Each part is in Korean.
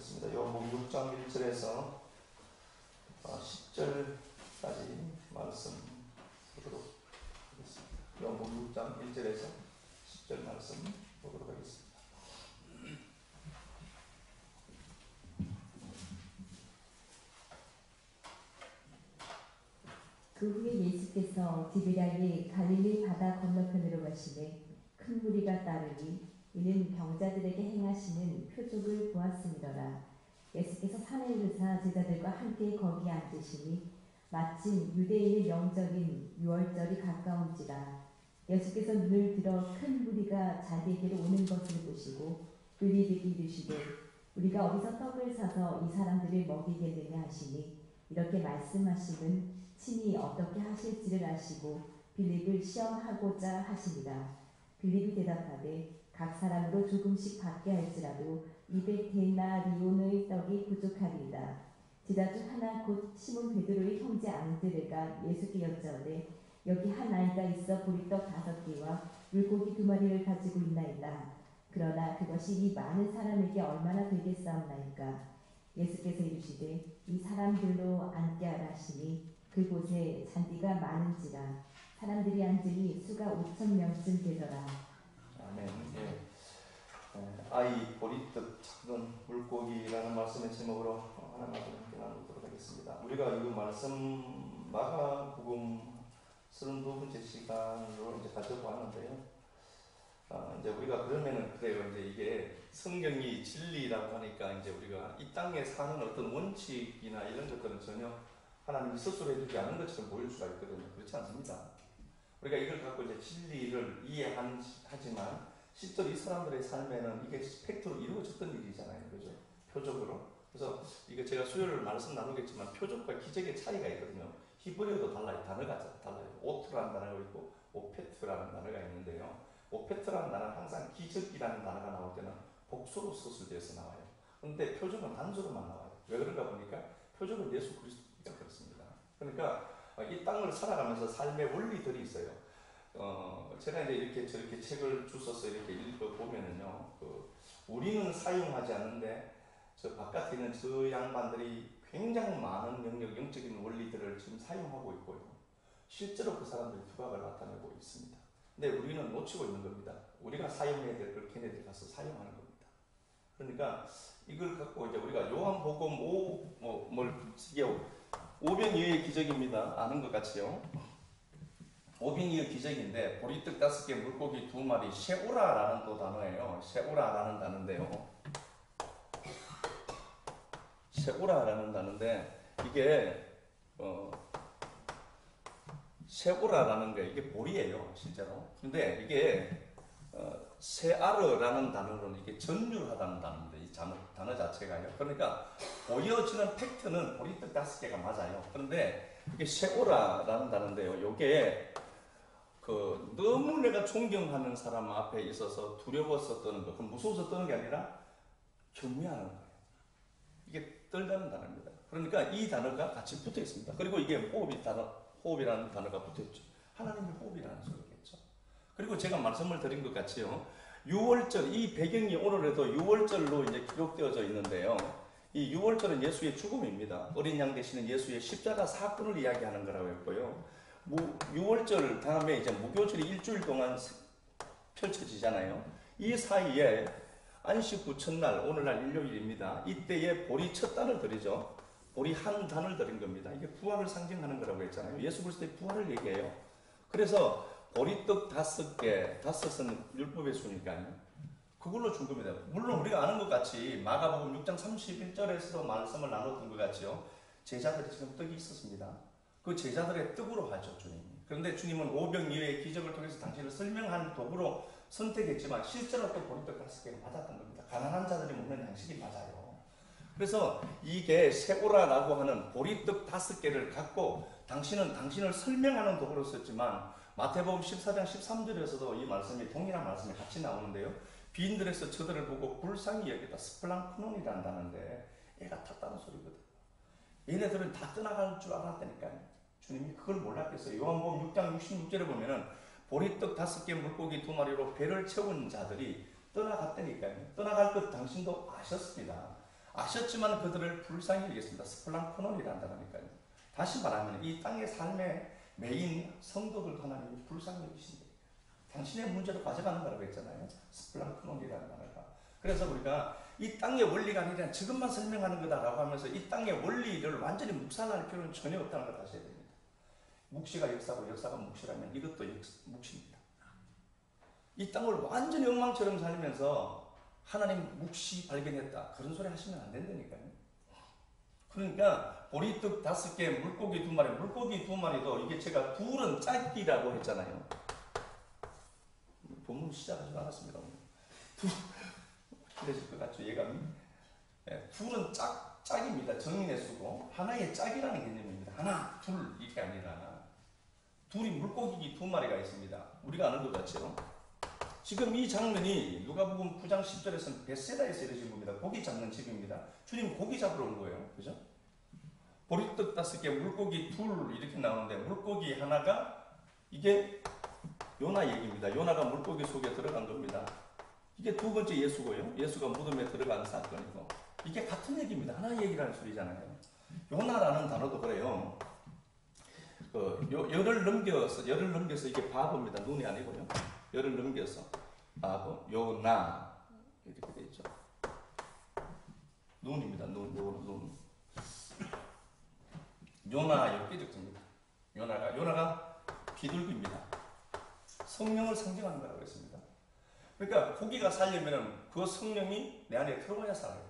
하겠습니다. 요한복음 6장 1절에서 10절까지 말씀 보도록 하겠습니다. 요한복음 6장 1절에서 10절 말씀 보도록 하겠습니다. 그 후에 예수께서 디베랴의 갈릴리 바다 건너편으로 가시매 큰 무리가 따르니 이는 병자들에게 행하시는 표적을 보았음이더라. 예수께서 산에 오르사 제자들과 함께 거기 앉으시니 마침 유대인의 명절인 유월절이 가까운지라. 예수께서 눈을 들어 큰 무리가 자기에게로 오는 것을 보시고 빌립에게 이르시되 우리가 어디서 떡을 사서 이 사람들을 먹이겠느냐 하시니 이렇게 말씀하심은 친히 어떻게 하실지를 아시고 빌립을 시험하고자 하시니라. 빌립이 대답하되 각 사람으로 조금씩 받게 할지라도 200데나리온의 떡이 부족하리이다. 제자 중 하나 곧 시몬 베드로의 형제 안드레가 예수께 여짜오되 여기 한 아이가 있어 보리떡 5개와 물고기 2마리를 가지고 있나이다. 그러나 그것이 이 많은 사람에게 얼마나 되겠사옵나이까. 예수께서 이르시되 이 사람들로 앉게 하라 하시니 그곳에 잔디가 많은지라. 사람들이 앉으니 수가 5,000명쯤 되더라. 아멘. 예. 아이, 보리떡, 작은 물고기라는 말씀의 제목으로 하나님과 함께 나누도록 하겠습니다. 우리가 이 말씀 마가복음 32번째 시간으로 이제 가져보았는데요. 이제 우리가 그러면은 그래요. 이제 이게 성경이 진리라고 하니까 이제 우리가 이 땅에 사는 어떤 원칙이나 이런 것들은 전혀 하나님이 스스로 해주지 않은 것처럼 보일 수가 있거든요. 그렇지 않습니다. 우리가 이걸 갖고 이제 진리를 이해하지만 실제로 이 사람들의 삶에는 이게 팩트로 이루어졌던 일이잖아요. 그죠? 표적으로. 그래서 이거 제가 수요일 말씀 나누겠지만 표적과 기적의 차이가 있거든요. 히브리어도 달라요. 단어가 달라요. 오트라는 단어가 있고 오페트라는 단어가 있는데요. 오페트라는 단어는 항상 기적이라는 단어가 나올 때는 복수로 서술되어서 나와요. 그런데 표적은 단수로만 나와요. 왜 그런가 보니까 표적은 예수 그리스도가 그렇습니다. 그러니까 이 땅을 살아가면서 삶의 원리들이 있어요. 제가 이제 이렇게 저렇게 책을 주워서 이렇게 읽어보면은요, 우리는 사용하지 않는데, 저 바깥에 있는 저 양반들이 굉장히 많은 영적인 원리들을 지금 사용하고 있고요. 실제로 그 사람들이 두각을 나타내고 있습니다. 근데 우리는 놓치고 있는 겁니다. 우리가 사용해야 될 걸 걔네들이 가서 사용하는 겁니다. 그러니까 이걸 갖고 이제 우리가 요한복음 5병이의 기적입니다. 아는 것 같이요. 5병이의 기적인데 보리떡 5개, 물고기 2마리, 셰오라라는 또 단어예요. 셰오라라는 단어인데요. 셰오라라는 단어인데 이게 셰오라라는 게 이게 보리예요, 실제로. 근데 이게 세아르라는 단어로는 이게 전율하다는 단어인데 이 단어 자체가요. 그러니까 보여지는 팩트는 보리떡 5개가 맞아요. 그런데 이게 셰오라라는 단어인데요. 이게 너무 내가 존경하는 사람 앞에 있어서 두려워서 떠는 거, 무서워서 떠는 게 아니라 경외하는 거예요. 이게 떨다는 단어입니다. 그러니까 이 단어가 같이 붙어 있습니다. 그리고 이게 호흡이라는 단어가 붙어 있죠. 하나님의 호흡이라는 소리겠죠. 그리고 제가 말씀을 드린 것 같이요. 6월절, 이 배경이 오늘에도 6월절로 이제 기록되어져 있는데요. 이 6월절은 예수의 죽음입니다. 어린 양 되시는 예수의 십자가 사건을 이야기하는 거라고 했고요. 6월절 다음에 이제 무교절이 일주일 동안 펼쳐지잖아요. 이 사이에 안식 후 첫날, 오늘날 일요일입니다. 이때에 보리 첫 단을 드리죠. 보리 한 단을 드린 겁니다. 이게 부활을 상징하는 거라고 했잖아요. 예수 그리스도의 부활을 얘기해요. 그래서 보리떡 5개, 5은 율법의 수니까요. 그걸로 준 겁니다. 물론 우리가 아는 것 같이 마가복음 6장 31절에서도 말씀을 나눴던 것 같이요. 제자들이 지금 떡이 있었습니다. 그 제자들의 떡으로 하죠, 주님이. 그런데 주님은 오병이어의 기적을 통해서 당신을 설명한 도구로 선택했지만 실제로 또 보리떡 5개가 맞았던 겁니다. 가난한 자들이 먹는 양식이 맞아요. 그래서 이게 세오라라고 하는 보리떡 5개를 갖고 당신은 당신을 설명하는 도구로 썼지만 마태복음 14장 13절에서도 이 말씀이 동일한 말씀이 같이 나오는데요. 빈들에서 저들을 보고 불쌍히 여기다 스플랑크논이라는 단어인데 얘가 탔다는 소리거든. 얘네들은 다 떠나갈 줄 알았다니까요. 주님이 그걸 몰랐겠어요. 요한복음 6장 66절에 보면은 보리떡 5개 물고기 2마리로 배를 채운 자들이 떠나갔다니까요. 떠나갈 것 당신도 아셨습니다. 아셨지만 그들을 불쌍히 여겼습니다. 스플랑크논이란다 하니까요. 다시 말하면 이 땅의 삶의 메인 성도들 하나님이 불쌍히 여기신다. 당신의 문제로 가져가는 거라고 했잖아요. 스플랑크논이라는 단어가. 그래서 우리가 이 땅의 원리가 아니라 지금만 설명하는 거다라고 하면서 이 땅의 원리를 완전히 묵살할 필요는 전혀 없다는 걸 아셔야 됩니다. 묵시가 역사고 역사가 묵시라면 이것도 묵시입니다. 이 땅을 완전히 엉망처럼 살면서 하나님 묵시 발견했다. 그런 소리 하시면 안 된다니까요. 그러니까 보리떡 5개, 물고기 2마리, 물고기 2마리도 이게 제가 둘은 짝이라고 했잖아요. 본문 시작하지 않았습니다. 그래질 것 같죠, 예감이? 네, 둘은 짝입니다. 정인의 수고. 하나의 짝이라는 개념입니다. 하나, 둘, 이게 아니라. 둘이 물고기 2마리가 있습니다. 우리가 아는 것 같죠? 지금 이 장면이 누가복음 9장 10절에서는 벳세다에서 이루어진 겁니다. 고기 잡는 집입니다. 주님 고기 잡으러 온 거예요. 그죠? 보리떡 5개, 물고기 2 이렇게 나오는데 물고기 하나가 이게 요나 얘기입니다. 요나가 물고기 속에 들어간 겁니다. 이게 두 번째 예수고요. 예수가 무덤에 들어간 사건이고 이게 같은 얘기입니다. 하나의 얘기라는 소리잖아요. 요나라는 단어도 그래요. 열을 넘겨서 이게 바보입니다. 눈이 아니고요. 열을 넘겨서 바보, 요나 이렇게 돼 있죠. 눈입니다. 눈. 요나 엽기적입니다. 요나가 비둘기입니다. 성령을 상징하는 거라고 했습니다. 그러니까 고기가 살려면 그 성령이 내 안에 들어와야 살아요.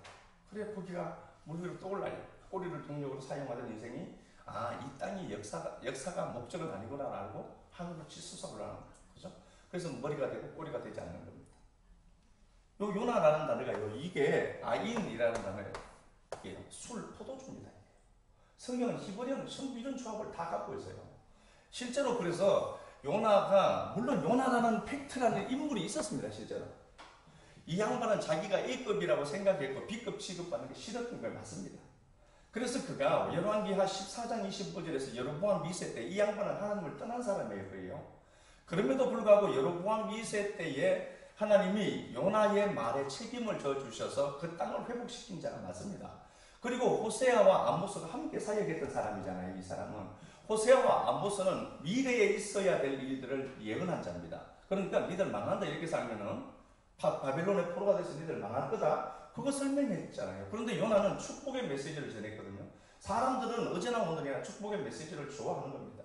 그래야 고기가 물 위로 떠올라요. 꼬리를 동력으로 사용하던 인생이 이 땅이 역사가 목적은 아니구나 알고 하늘로 치솟아 올라가는 거죠. 그죠? 그래서 머리가 되고 꼬리가 되지 않는 겁니다. 요 요나라는 단어가요. 이게 아인이라는 단어예요. 이게 술, 포도주입니다. 성경은 히브리어는 전부 이런 조합을 다 갖고 있어요. 실제로 그래서 요나가 물론 요나라는 팩트라는 인물이 있었습니다. 실제로 이 양반은 자기가 A급이라고 생각했고 B급 취급받는 게 싫었던 걸 맞습니다. 그래서 그가 열왕기하 14장 25절에서 여로보암 2세 때 이 양반은 하나님을 떠난 사람이에요. 그럼에도 불구하고 여로보암 2세 때에 하나님이 요나의 말에 책임을 져주셔서 그 땅을 회복시킨 자가 맞습니다. 그리고 호세아와 아모스가 함께 사역했던 사람이잖아요. 이 사람은 호세아와 아모스는 미래에 있어야 될 일들을 예언한 자입니다. 그러니까 니들 망한다 이렇게 살면은 바벨론의 포로가 돼서 니들 망할 거다. 그거 설명했잖아요. 그런데 요나는 축복의 메시지를 전했거든요. 사람들은 어제나 오늘이나 축복의 메시지를 좋아하는 겁니다.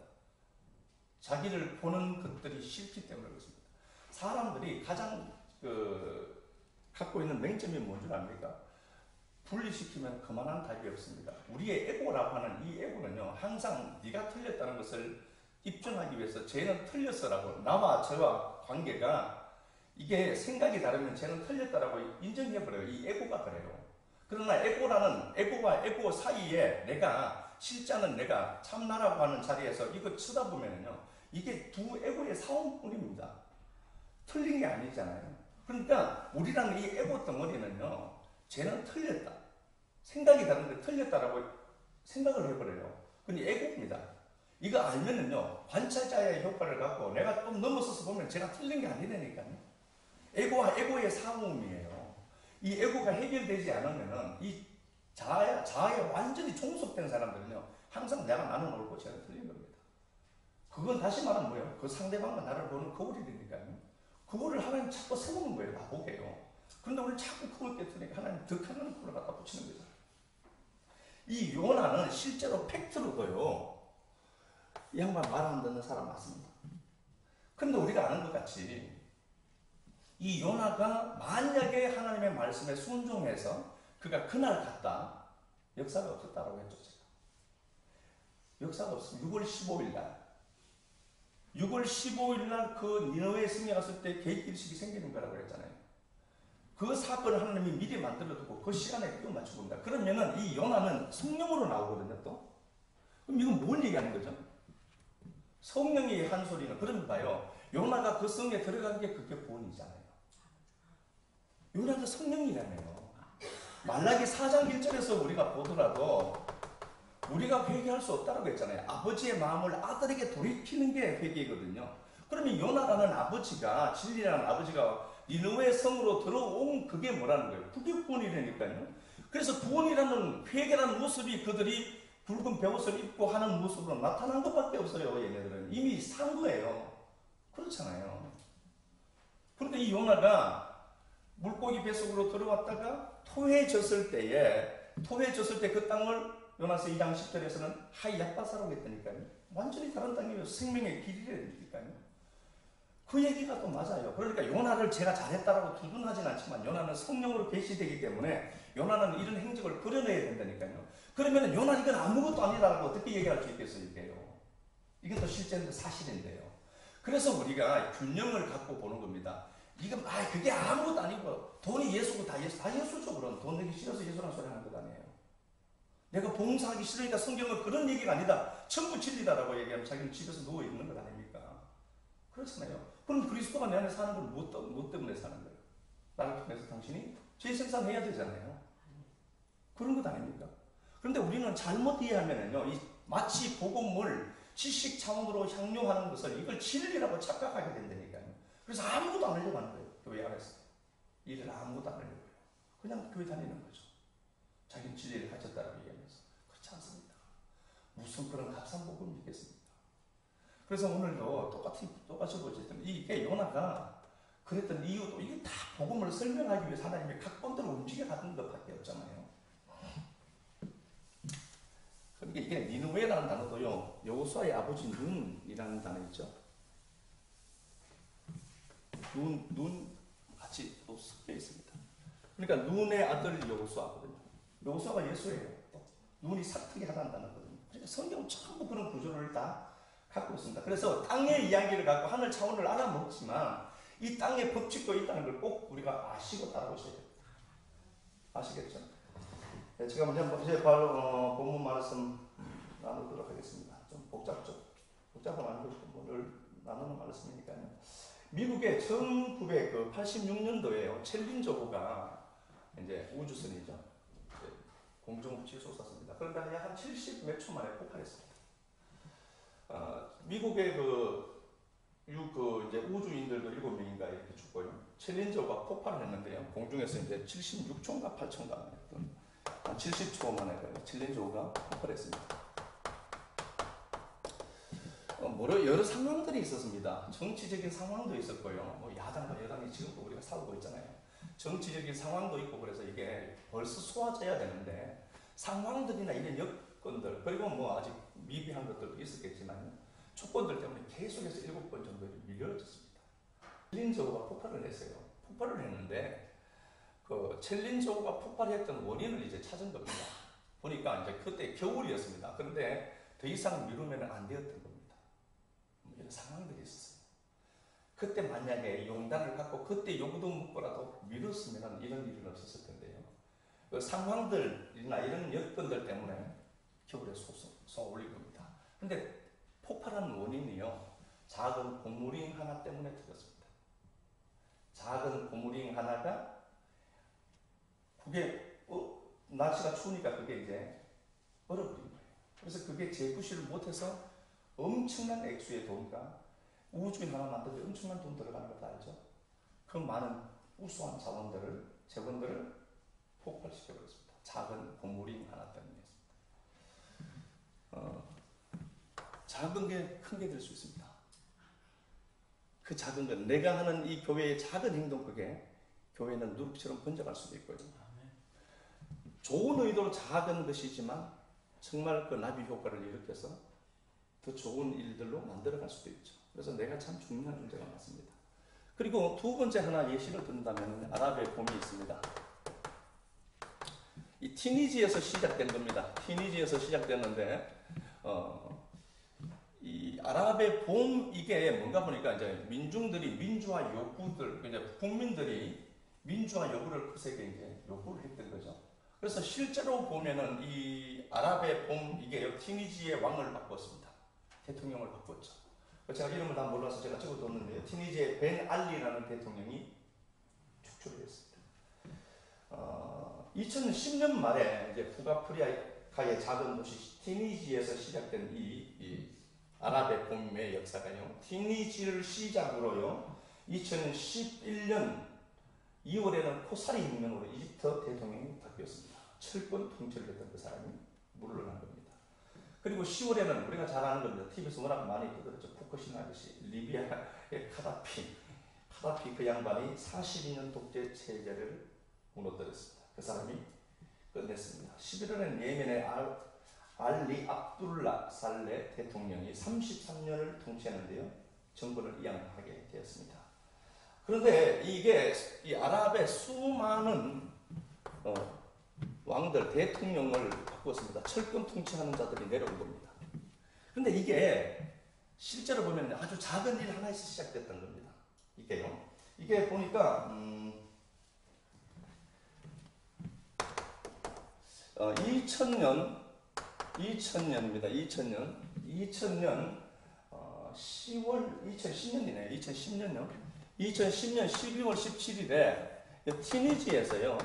자기를 보는 것들이 싫기 때문에 그렇습니다. 사람들이 가장 갖고 있는 맹점이 뭔 줄 압니까? 분리시키면 그만한 답이 없습니다. 우리의 에고라고 하는 이 에고는요, 항상 네가 틀렸다는 것을 입증하기 위해서 쟤는 틀렸어라고, 나와 저와 관계가 이게 생각이 다르면 쟤는 틀렸다라고 인정해버려요. 이 에고가 그래요. 그러나 에고와 에고 사이에 실제는 내가 참나라고 하는 자리에서 이거 쳐다보면요, 이게 두 에고의 싸움뿐입니다. 틀린 게 아니잖아요. 그러니까 우리랑 이 에고 덩어리는요, 쟤는 틀렸다. 생각이 다른데 틀렸다라고 생각을 해버려요. 근데 에고입니다. 이거 알면은요, 관찰자의 효과를 갖고 내가 좀 넘어서서 보면 제가 틀린 게 아니라니까요. 에고와 에고의 싸움이에요. 이 에고가 해결되지 않으면은 이 자아에 완전히 종속된 사람들은요, 항상 나는 옳고 쟤는 틀린 겁니다. 그건 다시 말하면 뭐예요? 그 상대방과 나를 보는 거울이니까요. 그거를 하나님 자꾸 세우는 거예요. 나보게요. 그런데 우리 자꾸 그걸 깨뜨리니까 하나님 득하는 그걸 갖다 붙이는 거죠. 이 요나는 실제로 팩트로도요, 이 양반 말 안 듣는 사람 맞습니다. 그런데 우리가 아는 것 같이 이 요나가 만약에 하나님의 말씀에 순종해서 그가 그날 갔다, 역사가 없었다라고 했죠. 제가. 역사가 없습니다. 6월 15일 날 그 니느웨에 승리 갔을 때 계획일식이 생기는 거라고 했잖아요. 그 사건을 하나님이 미리 만들어두고 그 시간에 끼워 맞추고 옵니다. 그러면은 이 요나는 성령으로 나오거든요, 또. 그럼 이건 뭘 얘기하는 거죠? 성령이 한 소리는, 그러면 봐요. 요나가 그 성에 들어간 게 그게 본이잖아요. 요나도 성령이라며요. 말라기 4장 1절에서 우리가 보더라도 우리가 회개할 수 없다고 했잖아요. 아버지의 마음을 아들에게 돌이키는 게 회개거든요. 그러면 요나라는 아버지가, 진리라는 아버지가 니느웨 성으로 들어온 그게 뭐라는 거예요? 그게 본이라니까요. 그래서 구원이라는 회개라는 모습이 그들이 붉은 베옷을 입고 하는 모습으로 나타난 것밖에 없어요. 얘네들은 이미 산 거예요. 그렇잖아요. 그런데 이 요나가 물고기 뱃속으로 들어왔다가 토해졌을 때 그 땅을 요나서 2장 10절에서는 하이약바사라고 했다니까요. 완전히 다른 땅이에요. 생명의 길이라니까요. 그 얘기가 또 맞아요. 그러니까 요나를 제가 잘했다라고 두둔하진 않지만 요나는 성령으로 계시되기 때문에 요나는 이런 행적을 그려내야 된다니까요. 그러면 요나 이건 아무것도 아니다라고 어떻게 얘기할 수 있겠어요? 이게 또 실제는 사실인데요. 그래서 우리가 균형을 갖고 보는 겁니다. 이건 그게 아무것도 아니고 돈이 예수고 다 예수죠. 그럼 돈 내기 싫어서 예수라는 소리 하는 것 아니에요. 내가 봉사하기 싫으니까 성경은 그런 얘기가 아니다. 전부 진리다라고 얘기하면 자기는 집에서 누워 있는 것 아닙니까? 그렇잖아요. 그럼 그리스도가 내 안에 사는 건 뭐 때문에 사는 거예요? 나를 통해서 당신이 죄 생산해야 되잖아요. 그런 것 아닙니까? 그런데 우리는 잘못 이해하면요, 마치 복음을 지식 차원으로 향유하는 것을 이걸 진리라고 착각하게 된다니까요. 그래서 아무것도 안 하려고 하는 거예요. 교회 안에서 일을 아무것도 안 하려고 해요. 그냥 교회 다니는 거죠. 자기는 진리를 가졌다라고 얘기하면서. 그렇지 않습니다. 무슨 그런 값싼 복음이 있겠습니까? 그래서 오늘도 똑같이 보시면 이게 요나가 그랬던 이유도 이게 다 복음을 설명하기 위해서 하나님의 각본대로 움직여가는 것밖에 없잖아요. 그러니까 이게 니느웨라는 단어도요, 여호수아의 아버지 눈이라는 단어 있죠. 눈 같이 또 섞여 있습니다. 그러니까 눈의 아들 여호수아거든요. 여호수아가 예수예요. 눈이 사특이 하다는 단어거든요. 그러니까 성경 전부 그런 구조를 다 갖고 있습니다. 그래서 땅의 이야기를 갖고 하늘 차원을 알아먹지만 이 땅의 법칙도 있다는 걸 꼭 우리가 아시고 따라오셔야 됩니다. 아시겠죠? 네, 제가 먼저 이제 바로 본문 말씀 나누도록 하겠습니다. 좀 복잡한 말씀을 나누는 말씀이니까요. 미국의 1986년도에요. 챌린저호가 이제 우주선이죠. 공중부치 솟았습니다. 그런데 한 70 몇 초 만에 폭발했습니다. 미국의 이제 우주인들도 7명인가 이렇게 죽고요. 챌린저가 폭발을 했는데요. 공중에서 이제 76초인가 8초인가 한 70초 만에 챌린저가 폭발했습니다. 여러 상황들이 있었습니다. 정치적인 상황도 있었고요. 뭐 야당과 여당이 지금도 우리가 싸우고 있잖아요. 정치적인 상황도 있고 그래서 이게 벌써 소화돼야 되는데 상황들이나 이런 여건들 그리고 뭐 아직 미비한 것들도 있었겠지만 조건들 때문에 계속해서 7번 정도 밀려졌습니다. 챌린저호가 폭발을 했어요. 폭발을 했는데 그 챌린저호가 폭발했던 원인을 이제 찾은 겁니다. 보니까 이제 그때 겨울이었습니다. 그런데 더 이상 미루면 안 되었던 겁니다. 이런 상황들이 있었어요. 그때 만약에 용단을 갖고 그때 요구도 묻고라도 미뤘으면 이런 일은 없었을 텐데요. 그 상황들이나 이런 여건들 때문에 겨울에 쏘올린 겁니다. 근데 폭발하는 원인이요, 작은 고무링 하나 때문에 터졌습니다. 작은 고무링 하나가 그게 날씨가 추우니까 그게 이제 얼어버린 거예요. 그래서 그게 재구시를 못해서 엄청난 액수의 돈과 우주인 하나 만드는데 엄청난 돈 들어가는 것도 알죠? 그 많은 우수한 재원들을 폭발시켜버렸습니다. 작은 고무링 하나 때문이었습니다. 작은 게 큰 게 될 수 있습니다. 그 작은 것, 내가 하는 이 교회의 작은 행동, 그게 교회는 누룩처럼 번져갈 수도 있고요. 좋은 의도로 작은 것이지만 정말 그 나비 효과를 일으켜서 더 좋은 일들로 만들어갈 수도 있죠. 그래서 내가 참 중요한 문제가 많습니다. 그리고 두 번째 하나 예시를 든다면 아랍의 봄이 있습니다. 이 티니지에서 시작된 겁니다. 티니지에서 시작됐는데 이 아랍의 봄 이게 뭔가 보니까 이제 민중들이 민주화 요구들, 이제 국민들이 민주화 요구를 크세게 이제 요구를 했던 거죠. 그래서 실제로 보면은 이 아랍의 봄 이게 티니지의 왕을 바꿨습니다. 대통령을 바꿨죠. 제가 이름을 다 몰라서 제가 적어뒀는데요. 티니지의 벤 알리라는 대통령이 축출을 했습니다. 2010년 말에 이제 북아프리카의 작은 도시 티니지에서 시작된 이 아랍의 봄의 역사가요, 티니지를 시작으로요, 2011년 2월에는 코사리 혁명으로 이집트 대통령이 바뀌었습니다. 철권 통치를 했던 그 사람이 물러난 겁니다. 그리고 10월에는 우리가 잘 아는 겁니다. TV에서 워낙 많이 떠들었죠. 후쿠시마 아저씨, 리비아의 카다피 그 양반이 42년 독재 체제를 무너뜨렸습니다. 그 사람이 끝냈습니다. 11월에는 예멘의 알리 압둘라 살레 대통령이 33년을 통치했는데요. 정권을 이양하게 되었습니다. 그런데 이게 이 아랍의 수많은 왕들, 대통령을 바꾸었습니다. 철권 통치하는 자들이 내려온 겁니다. 그런데 이게 실제로 보면 아주 작은 일 하나에서 시작됐던 겁니다. 이게요. 이게 보니까 2000년입니다. 2000년 10월 2010년이네요. 2010년 12월 17일에 티니지에서요.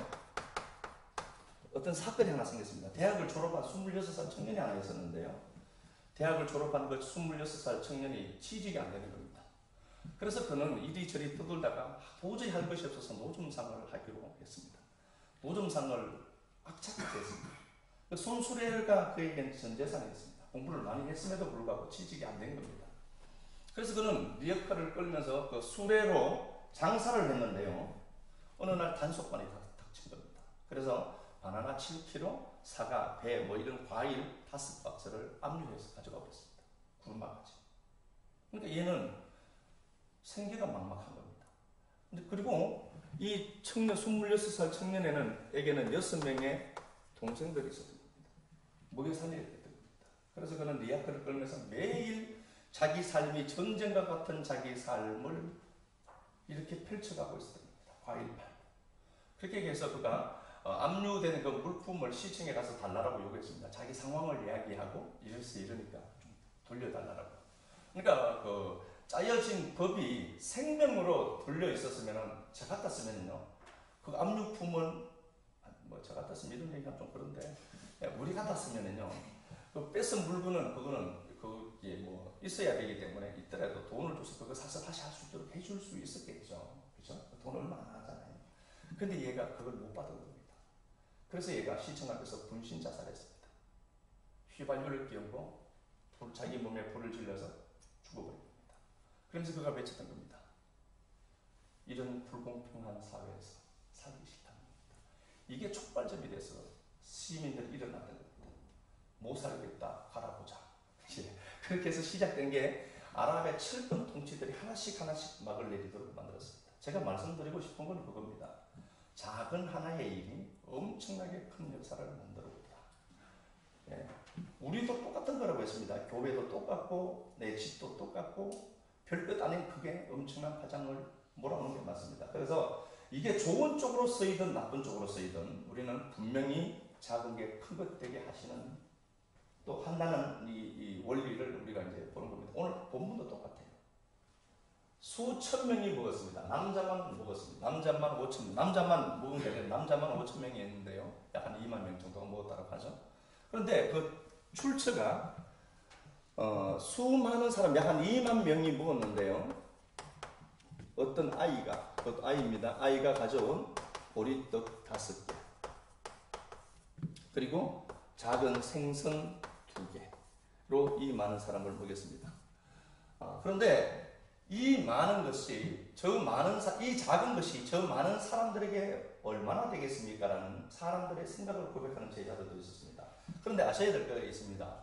어떤 사건이 하나 생겼습니다. 대학을 졸업한 26살 청년이 하나 있었는데요. 대학을 졸업한 그 26살 청년이 취직이 안 되는 겁니다. 그래서 그는 이리저리 떠돌다가 도저히 할 것이 없어서 노점상을 하기로 했습니다. 노점상을 악착같이 했습니다. 그 손수레가 그에게는 전 재산이었습니다. 공부를 많이 했음에도 불구하고 취직이 안 된 겁니다. 그래서 그는 리어카를 끌면서 그 수레로 장사를 했는데요. 어느 날 단속반이 닥친 겁니다. 그래서 바나나 7kg, 사과, 배, 뭐 이런 과일 5박스를 압류해서 가져가 버렸습니다. 구름막까지. 그러니까 얘는 생계가 막막한 겁니다. 근데 그리고 이 청년, 26살 청년에게는 6명의 동생들이 있었던 겁니다. 먹여 살려야 됐던 겁니다. 그래서 그는 리아카를 끌면서 매일 자기 삶이 전쟁과 같은 자기 삶을 이렇게 펼쳐가고 있었던 겁니다. 과일 팔고. 그렇게 해서 그가 압류된 그 물품을 시청에 가서 달라고 요구했습니다. 자기 상황을 이야기하고 이러니까 좀 돌려달라고. 그러니까 그 짜여진 법이 생명으로 돌려 있었으면 저 같았으면요. 그 압류품은 뭐 저 같았으면 이런 얘기가 좀 그런데 우리 같았으면요. 그 뺏은 물건은 그게 뭐 있어야 되기 때문에 있더라도 돈을 줘서 그거 사서 다시 할 수 있도록 해줄 수 있었겠죠. 그렇죠? 돈 얼마나 하잖아요. 근데 얘가 그걸 못 받은 겁니다. 그래서 얘가 시청 앞에서 분신 자살했습니다. 휘발유를 끼얹고 자기 몸에 불을 질러서 죽어버린 겁니다. 그러면서 그가 외쳤던 겁니다. 이런 불공평한 사회에서 살기 싫다는 겁니다. 이게 촉발점이 돼서 시민들이 일어났던 겁니다. 못 살겠다, 가라보자. 그렇게 해서 시작된 게 아랍의 철권 통치들이 하나씩 막을 내리도록 만들었습니다. 제가 말씀드리고 싶은 건 그겁니다. 작은 하나의 일이 엄청나게 큰 역사를 만들어 오더라. 예. 우리도 똑같은 거라고 했습니다. 교회도 똑같고 내 집도 똑같고 별것 아닌 크게 엄청난 파장을 몰아오는 게 맞습니다. 그래서 이게 좋은 쪽으로 쓰이든 나쁜 쪽으로 쓰이든 우리는 분명히 작은 게 큰 것 되게 하시는 또 한다는 이 원리를 우리가 이제 보는 겁니다. 오늘 본문도 똑같아요. 수천 명이 먹었습니다. 남자만 먹었습니다. 남자만 5천 명. 남자만 먹은 게 아니라 남자만 5천 명이 있는데요. 약 한 2만 명 정도가 먹었다고 하죠. 그런데 그 출처가 수많은 사람, 약 한 2만 명이 먹었는데요. 어떤 아이가, 그것도 아이입니다. 아이가 가져온 보리떡 5개. 그리고 작은 생선 2개로 이 많은 사람을 먹였습니다. 그런데 이 많은 것이 이 작은 것이 저 많은 사람들에게 얼마나 되겠습니까? 라는 사람들의 생각을 고백하는 제자들도 있었습니다. 그런데 아셔야 될 것이 있습니다.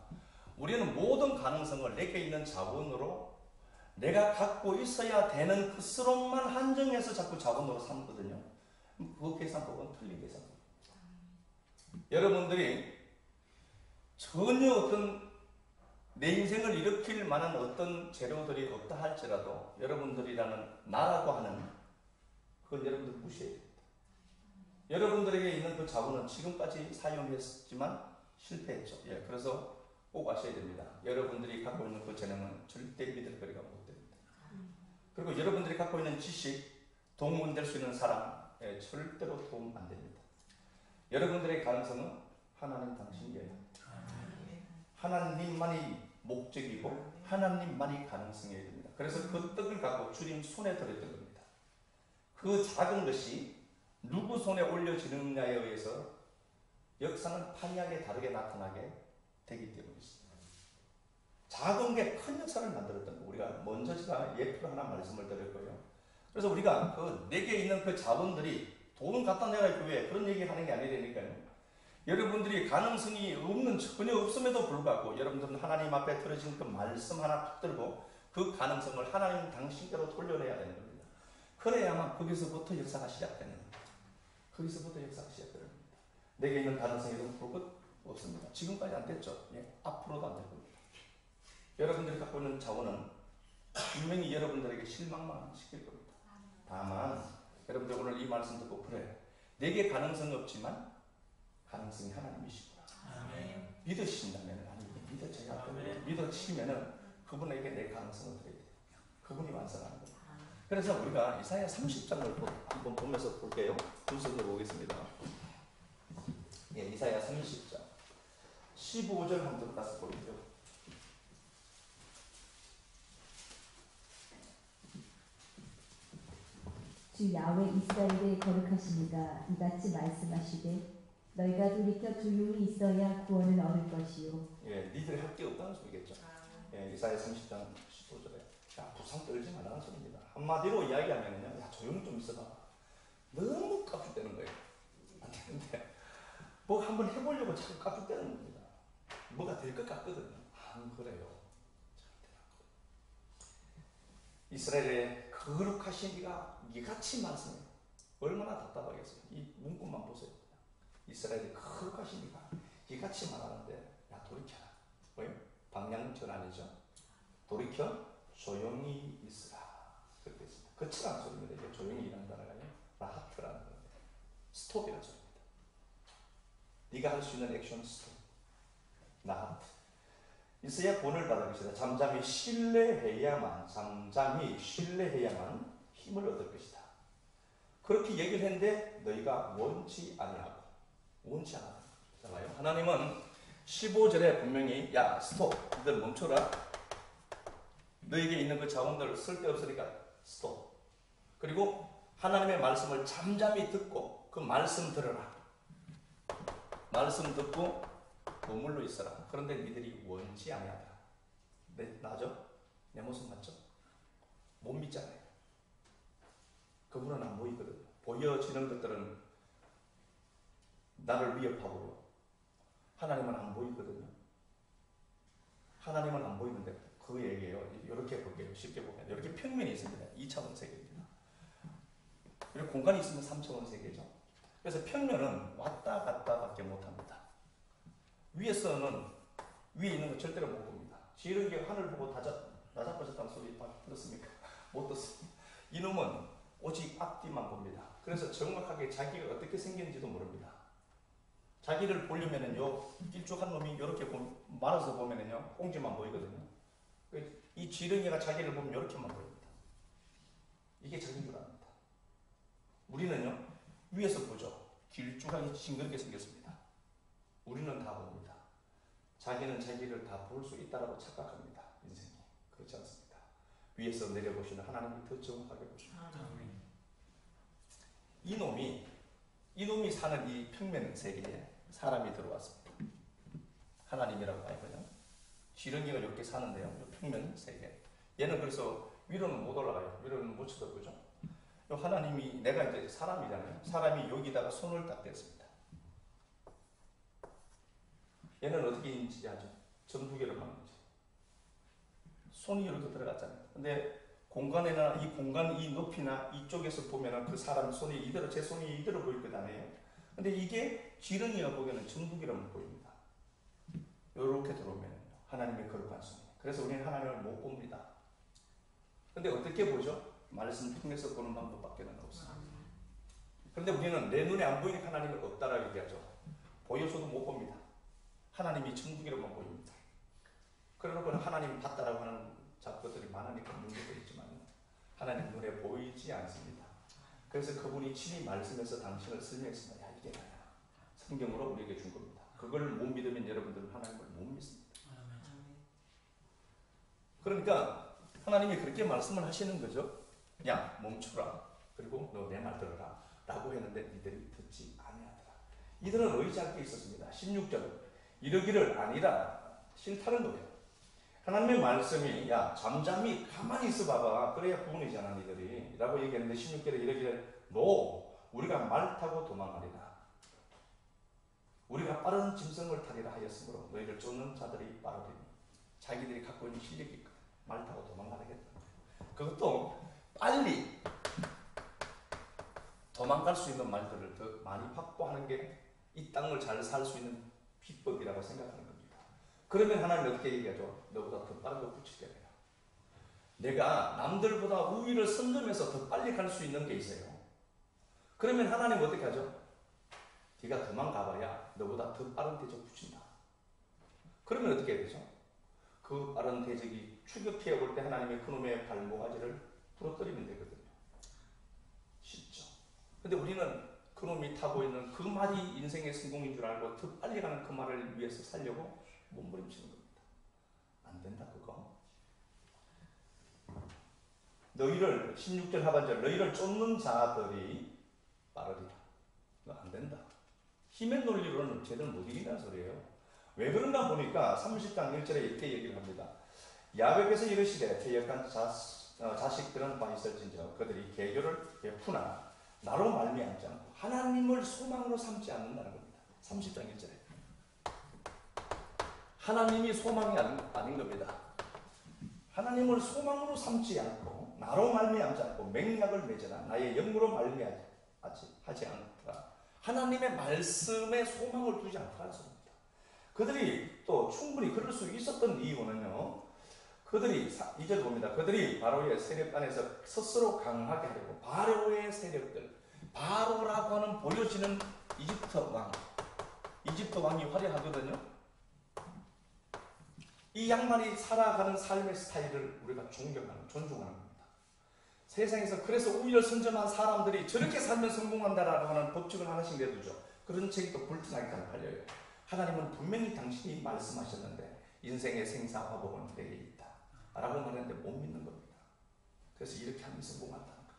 우리는 모든 가능성을 내게 있는 자본으로 내가 갖고 있어야 되는 것으로만 한정해서 자꾸 자본으로 삼거든요. 그 계산법은 틀린 계산법입니다. 여러분들이 전혀 어떤 내 인생을 일으킬 만한 어떤 재료들이 없다 할지라도 여러분들이라는 나라고 하는 그건 여러분들 무시해야 됩니다. 여러분들에게 있는 그 자본은 지금까지 사용했지만 실패했죠. 예, 그래서 꼭 아셔야 됩니다. 여러분들이 갖고 있는 그 재능은 절대 믿을 거리가 못 됩니다. 그리고 여러분들이 갖고 있는 지식, 도움 될 수 있는 사람, 절대로 도움 안 됩니다. 여러분들의 가능성은 하나님 당신이에요. 하나님만이 목적이고 하나님만이 가능성이어야 됩니다. 그래서 그 떡을 갖고 주님 손에 들었던 겁니다. 그 작은 것이 누구 손에 올려지느냐에 의해서 역사는 판이하게 다르게 나타나게 되기 때문이죠. 작은 게 큰 역사를 만들었던 거. 우리가 먼저 제가 예표로 하나 말씀을 드렸고요. 그래서 우리가 그 내게 있는 그 자본들이 돈 갖다 내라 교회 그런 얘기 하는 게 아니라니까요. 여러분들이 가능성이 전혀 없음에도 불구하고 여러분들은 하나님 앞에 틀어진 그 말씀 하나 붙들고 그 가능성을 하나님 당신께로 돌려내야 되는 겁니다. 그래야만 거기서부터 역사가 시작되는 겁니다. 거기서부터 역사가 시작되는 겁니다. 내게 있는 가능성이 볼 것 없습니다. 지금까지 안 됐죠. 예, 앞으로도 안 될 겁니다. 여러분들이 갖고 있는 자원은 분명히 여러분들에게 실망만 시킬 겁니다. 다만 여러분들 오늘 이 말씀 듣고 그래 내게 가능성이 없지만 가능성이 하나님이시구나. 믿으신다면 아니 믿어져야 되고 믿어지면은 그분에게 내 가능성을 드려야 돼요. 그분이 완성하는 거예요. 그래서 우리가 이사야 30장을 한번 보면서 볼게요. 분석해 보겠습니다. 예, 이사야 30장 15절 한번 들어가서 볼게요. 주 야훼 이스라엘의 거룩하시니가 이같이 말씀하시되 너희가 돌이켜 조용히 있어야 구원을 얻을 것이요. 예, 니들이 할 게 없다는 소리겠죠. 예, 이사야 30장 15절에 야 부상 떨지 말라는 소리입니다. 한마디로 이야기하면요, 야 조용히 좀 있어봐. 너무 깝죽대는 거예요. 안 되는데 뭐 한번 해보려고 자꾸 깝죽대는 겁니다. 뭐가 될 것 같거든요. 안 그래요. 이스라엘의 거룩하신 이가 이같이 말씀해요. 얼마나 답답하겠어요. 이 문구만 보세요. 이스라엘의 거룩하신 이가 이같이 말하는데 야 돌이켜라. 뭐예요? 방향전환이죠. 돌이켜 조용히 있으라. 그렇게 했습니다. 거칠한 소리입니다. 이게 조용히 일하는 단어가요. 라하트라는 겁니다. 스톱이라는 소리입니다. 네가 할 수 있는 액션 스톱. 라하트. 이스야 본을 받을 것이다. 잠잠히 신뢰해야만 힘을 얻을 것이다. 그렇게 얘기를 했는데 너희가 원치 않아요. 하나님은 15절에 분명히 야 스톱, 너희들 멈춰라. 너에게 있는 그 자원들 쓸데없으니까 스톱. 그리고 하나님의 말씀을 잠잠히 듣고 그 말씀 들어라. 말씀 듣고 머물러 있어라. 그런데 니들이 원치 아니하더라. 나죠? 내 모습 맞죠? 못 믿잖아요. 그분은 안 보이거든요. 보여지는 것들은 나를 위협하고요. 하나님은 안 보이거든요. 하나님은 안 보이는데 그 얘기예요. 이렇게 볼게요. 쉽게 보면 이렇게 평면이 있습니다. 2차원 세계입니다. 그리고 공간이 있으면 3차원 세계죠. 그래서 평면은 왔다 갔다밖에 못합니다. 위에서는 위에 있는 거 절대로 못 봅니다. 지르기 하늘 보고 나자빠졌다는 소리 들었습니까? 못 듣습니다. 이놈은 오직 앞뒤만 봅니다. 그래서 정확하게 자기가 어떻게 생겼는지도 모릅니다. 자기를 보려면은요, 길쭉한 놈이 이렇게 말아서 보면은요, 꽁지만 보이거든요. 이 지렁이가 자기를 보면 이렇게만 보입니다. 이게 자기인 줄 압니다. 우리는요, 위에서 보죠. 길쭉하게 징그럽게 생겼습니다. 우리는 다 봅니다. 자기는 자기를 다 볼 수 있다라고 착각합니다. 인생이. 그렇지 않습니다. 위에서 내려보시는 하나님이 더 정확하게 보십니다. 이놈이 사는 이 평면 세계에 사람이 들어왔습니다. 하나님이라고 하거든요. 지렁이가 이렇게 사는데요. 이 평면 세계. 얘는 그래서 위로는 못 올라가요. 위로는 못 쳐다보죠. 하나님이 내가 이제 사람이잖아요. 사람이 여기다가 손을 딱 댔습니다. 얘는 어떻게 인지하죠? 전두개를 하는 거죠. 손이 이렇게 들어갔잖아요. 근데 공간에나 이 공간 이 높이나 이쪽에서 보면은 그 사람 손이 이대로 제 손이 이대로 보일 것 아니에요. 근데 이게 지렁이가 보기에는 전두개로만 보입니다. 이렇게 들어오면 하나님의 거룩한 손이. 그래서 우리는 하나님을 못 봅니다. 근데 어떻게 보죠? 말씀 통해서 보는 방법밖에 없습니다. 그런데 우리는 내 눈에 안 보이니까 하나님은 없다라고 얘기하죠. 보여줘도 못 봅니다. 하나님이 천국이로만 보입니다. 그러고 하나님 봤다라고 하는 작품들이 많으니까 문제도 있지만 하나님 눈에 보이지 않습니다. 그래서 그분이 친히 말씀해서 당신을 설명했습니다. 야 이게 나야. 성경으로 우리에게 준 겁니다. 그걸 못 믿으면 여러분들은 하나님을 못 믿습니다. 그러니까 하나님이 그렇게 말씀을 하시는 거죠. 야 멈추라. 그리고 너 내 말 들어라. 라고 했는데 니들이 듣지 아니하더라. 이들은 의지할 게 있었습니다. 16절 이러기를 아니라 싫다는 거예요. 하나님의 말씀이 야 잠잠히 가만히 있어 봐봐 그래야 구원이잖아 니들이 라고 얘기했는데 16절에 이러기를 노 우리가 말 타고 도망가리라. 우리가 빠른 짐승을 타리라 하였으므로 너희를 쫓는 자들이 빠르리니 자기들이 갖고 있는 실력이 있거든. 말 타고 도망가겠다. 그것도 빨리 도망갈 수 있는 말들을 더 많이 확보하는 게 이 땅을 잘 살 수 있는 비법이라고 생각하는 겁니다. 그러면 하나님 어떻게 얘기하죠? 너보다 더 빠른 거 붙이게 해요. 내가 남들보다 우위를 선점해서 더 빨리 갈 수 있는 게 있어요. 그러면 하나님 어떻게 하죠? 네가 도망가봐야 너보다 더 빠른 대적 붙인다. 그러면 어떻게 해야 되죠? 그 빠른 대적이 추격해 올 때 하나님의 그놈의 발모가지를 부러뜨리면 되거든요. 쉽죠. 근데 우리는 그놈이 타고 있는 그 말이 인생의 성공인 줄 알고 더 빨리 가는 그 말을 위해서 살려고 몸부림치는 겁니다. 안 된다 그거. 너희를 16절 하반절 너희를 쫓는 자들이 빠르리라. 안 된다. 힘의 논리로는 쟤들 못 이긴다는 소리예요. 왜 그런가 보니까 30장 1절에 이렇게 얘기를 합니다. 야훼께서 이르시되 퇴역한 자식들은 바 있을진저 그들이 계교를 베푸나 나로 말미암지 않고 하나님을 소망으로 삼지 않는다는 겁니다. 30장 1절에 하나님이 소망이 아닌 겁니다. 하나님을 소망으로 삼지 않고 나로 말미암지 않고 맹약을 맺으나 나의 영으로 말미암지 하지 않더라. 하나님의 말씀에 소망을 두지 않더라는 소리입니다. 그들이 또 충분히 그럴 수 있었던 이유는요. 그들이 이제 봅니다. 그들이 바로의 세력 안에서 스스로 강하게 하려고 바로의 세력들 바로라고 하는 보여지는 이집트 왕이 화려하거든요. 이 양반이 살아가는 삶의 스타일을 우리가 존중하는 겁니다. 세상에서 그래서 우위를 선점한 사람들이 저렇게 살면 성공한다라고 하는 법칙을 하나씩 내두죠. 그런 책이 또 불티나게 잘 팔려요. 하나님은 분명히 당신이 말씀하셨는데 인생의 생사화복은 내게 있다 라고 말했는데 못 믿는 겁니다. 그래서 이렇게 하면 성공한다는 겁니다.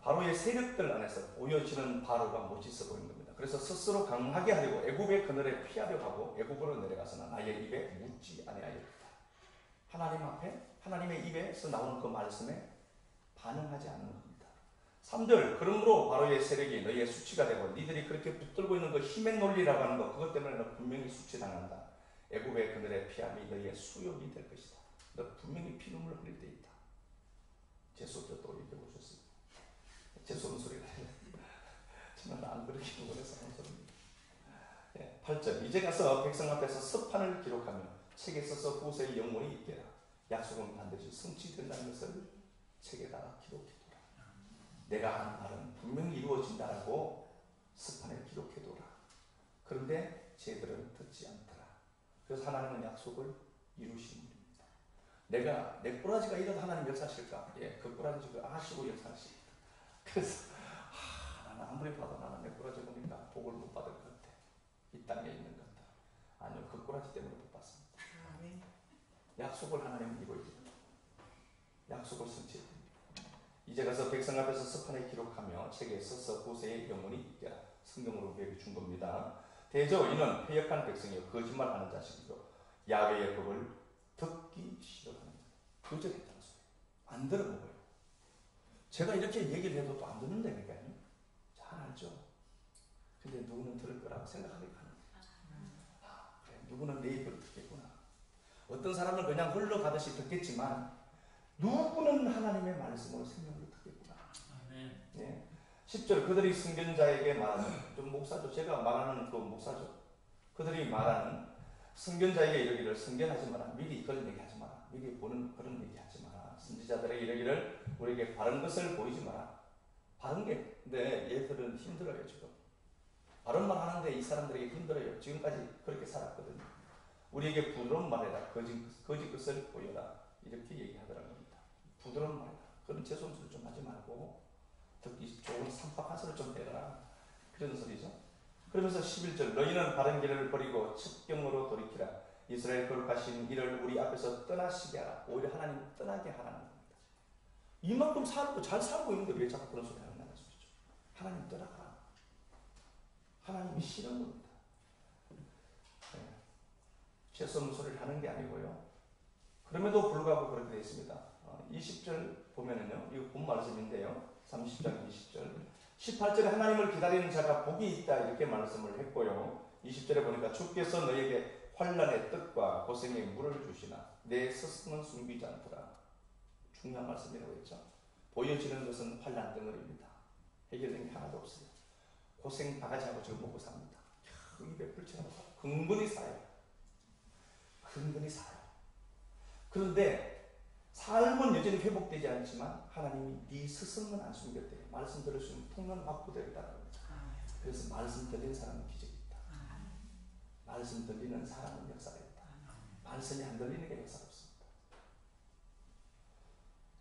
바로의 세력들 안에서 보여지는 바로가 멋있어 보이는 겁니다. 그래서 스스로 강하게 하려고 애굽의 그늘에 피하려 하고 애굽으로 내려가서는 나의 입에 묻지 아니하였다. 하나님 앞에 하나님의 입에서 나오는 그 말씀에 반응하지 않는 겁니다. 3절 그러므로 바로의 세력이 너희의 수치가 되고 니들이 그렇게 붙들고 있는 그 힘의 논리라고 하는 거 그것 때문에 너 분명히 수치당한다. 애굽의 그늘에 피함이 너희의 수욕이 될 것이다. 너 분명히 피눈물 흘릴 때 있다. 재수없죠. 또 얘기해 보셨습니다. 재수없는 소리가 저는 안 그렇게 원해서 하는 소리입니다. 8절 이제 가서 백성 앞에서 서판을 기록하며 책에 써서 후세의 영혼이 있게라. 약속은 반드시 성취된다는 것을 책에다가 기록해둬라. 내가 한 말은 분명히 이루어진다라고 서판에 기록해둬라. 그런데 쟤들은 듣지 않더라. 그래서 하나님은 약속을 이루시는 분입니다. 내가 내 꼬라지가 이런 하나님 역사하실까? 그 꼬라지 아시고 역사하십니다. 그래서 나는 아무리 봐도 나는 내 꼬라지 보니까 복을 못 받을 것 같아. 이 땅에 있는 것 같아. 아니요, 그 꼬라지 때문에 못 받습니다. 약속을 하나님은 이루어집니다. 약속을 성취해줍니다. 이제 가서 백성 앞에서 서판에 기록하며 책에 써서 후세의 영혼이 있게라. 성경으로 우리에게 준 겁니다. 대저 이는 패역한 백성이요 거짓말하는 자식이요 야훼의 법을 듣기 싫어하는 자. 거절했다는 소리. 안 들어먹어요. 제가 이렇게 얘기를 해도 또 안 듣는다니까요. 잘 알죠. 근데 누구는 들을 거라고 생각하니까 하는 거예요. 그래, 누구는 내 입을 듣겠구나. 어떤 사람은 그냥 흘러가듯이 듣겠지만 누구는 하나님의 말씀으로 생명을 듣겠구나. 네. 10절 그들이 선견자에게 말하는 좀 목사죠. 제가 말하는 그 목사죠. 그들이 말하는 선견자에게 이르기를 선견하지 마라. 미리 그런 얘기하지 마라. 미리 보는 그런 얘기하지 마라. 선지자들에게 이르기를 우리에게 바른 것을 보이지 마라. 바른 게 근데 얘들은 힘들어요. 지금 바른 말 하는데 이 사람들에게 힘들어요. 지금까지 그렇게 살았거든요. 우리에게 부드러운 말해라. 거짓 것을 보여라. 이렇게 얘기하더라는 겁니다. 부드러운 말해라. 그런 재수없는 좀 하지 말고 듣기 좋은 삼박한 소리 좀 해라. 그런 소리죠. 그러면서 11절 너희는 바른 길을 버리고 첩경으로 돌이키라. 이스라엘 거룩하신 이를 우리 앞에서 떠나시게 하라. 오히려 하나님 떠나게 하라는 겁니다. 이만큼 살고 잘 살고 있는데 왜 자꾸 그런 소리 하는 소리죠. 하나님 떠나가라. 하나님이 싫은 겁니다. 네. 죄송한 소리를 하는 게 아니고요. 그럼에도 불구하고 그렇게 되어 있습니다. 20절 보면은요, 이거 본 말씀인데요. 30장 20절. 18절에 하나님을 기다리는 자가 복이 있다 이렇게 말씀을 했고요. 20절에 보니까 주께서 너에게 환난의 뜻과 고생의 물을 주시나 내 스승은 숨기지 않더라. 중요한 말씀이라고 했죠. 보여지는 것은 환난 덩어리입니다. 해결된 게 하나도 없어요. 고생 바가지하고 저거 먹고 삽니다. 입에 불치하고 근근히 사요. 근근히 사요. 그런데 삶은 여전히 회복되지 않지만 하나님이 네 스승은 안 숨겼대요. 말씀 들으시면 통로는 확보되었다는 겁니다. 그래서 말씀 들린 사람은 기적이 있다. 말씀 들리는 사람은 역사가 있다. 말씀이 안 들리는 게 역사가 없습니다.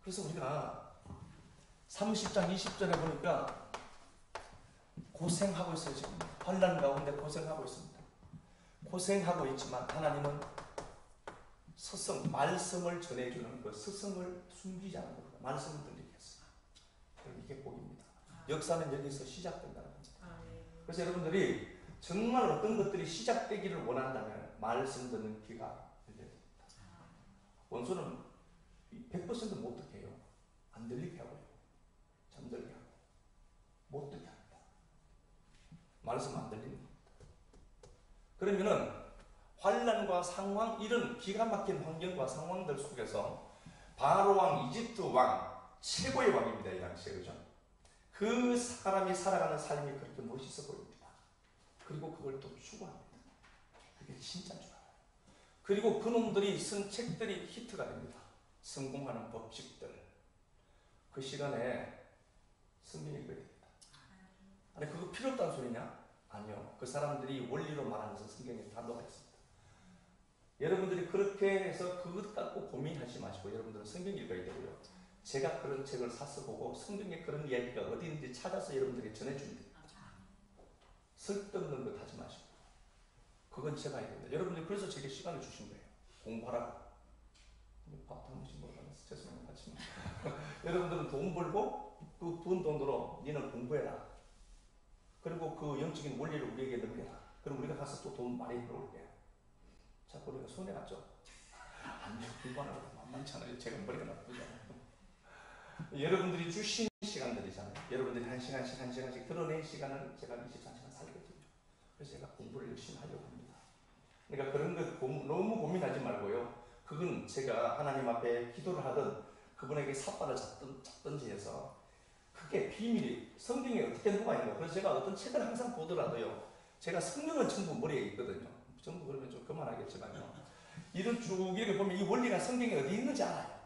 그래서 우리가 30장 20절에 보니까 고생하고 있어요. 지금 환난 가운데 고생하고 있습니다. 고생하고 있지만 하나님은 스승, 말씀을 전해주는 그 스승을 숨기지 않는 겁니다. 말씀을 들리게 했어요. 이게 복입니다. 역사는 여기서 시작된다는 겁니다. 그래서 여러분들이 정말 어떤 것들이 시작되기를 원한다면 말씀 듣는 귀가 열려야 됩니다. 원수는 100%못 듣게 해요. 안 들리게 하고요. 잠들게 하고 못 듣게 합니다. 말씀 안 들리는 겁니다. 그러면은 환난과 상황, 이런 기가 막힌 환경과 상황들 속에서 바로 왕, 이집트 왕, 최고의 왕입니다. 이 당시에. 그죠? 그 사람이 살아가는 삶이 그렇게 멋있어 보입니다. 그리고 그걸 또 추구합니다. 그게 진짜인 줄 알아요. 그리고 그놈들이 쓴 책들이 히트가 됩니다. 성공하는 법칙들. 그 시간에 성경이 그래 됩니다. 아니, 그거 필요 없다는 소리냐? 아니요. 그 사람들이 원리로 말하는 것은 성경에 다 넣어 있습니다. 여러분들이 그렇게 해서 그것 갖고 고민하지 마시고 여러분들은 성경 읽어야 되고요. 제가 그런 책을 사서 보고 성경에 그런 이야기가 어디 있는지 찾아서 여러분들에게 전해줍니다. 쓸데없는 것 하지 마시고 그건 제가 해야 됩니다. 여러분들이 그래서 제게 시간을 주신 거예요. 공부하라고. 밥도 한 번씩 먹어가면서 죄송합니다. 하지만 여러분들은 돈 벌고 그 번 돈으로 니는 공부해라. 그리고 그 영적인 원리를 우리에게 넘겨라. 그럼 우리가 가서 또 돈 많이 벌어올게요. 자꾸 우리가 손해갔죠? 아니요, 공부하는 것도 만만찮아요. 제가 머리가 나쁘잖아요. 여러분들이 주신 시간들이잖아요. 여러분들이 한 시간씩 드러낸 시간을 제가 24시간 살거든요. 그래서 제가 공부를 열심히 하려고 합니다. 그러니까 그런 것 너무 고민하지 말고요. 그건 제가 하나님 앞에 기도를 하든 그분에게 삿발을 잡든지 해서 그게 비밀이 성경에 어떻게 누가 있는 거예요. 그래서 제가 어떤 책을 항상 보더라도요. 제가 성경은 전부 머리에 있거든요. 전부 그러면 좀 그만하겠지만요. 이런 쭉 이렇게 보면 이 원리가 성경에 어디 있는지 알아요.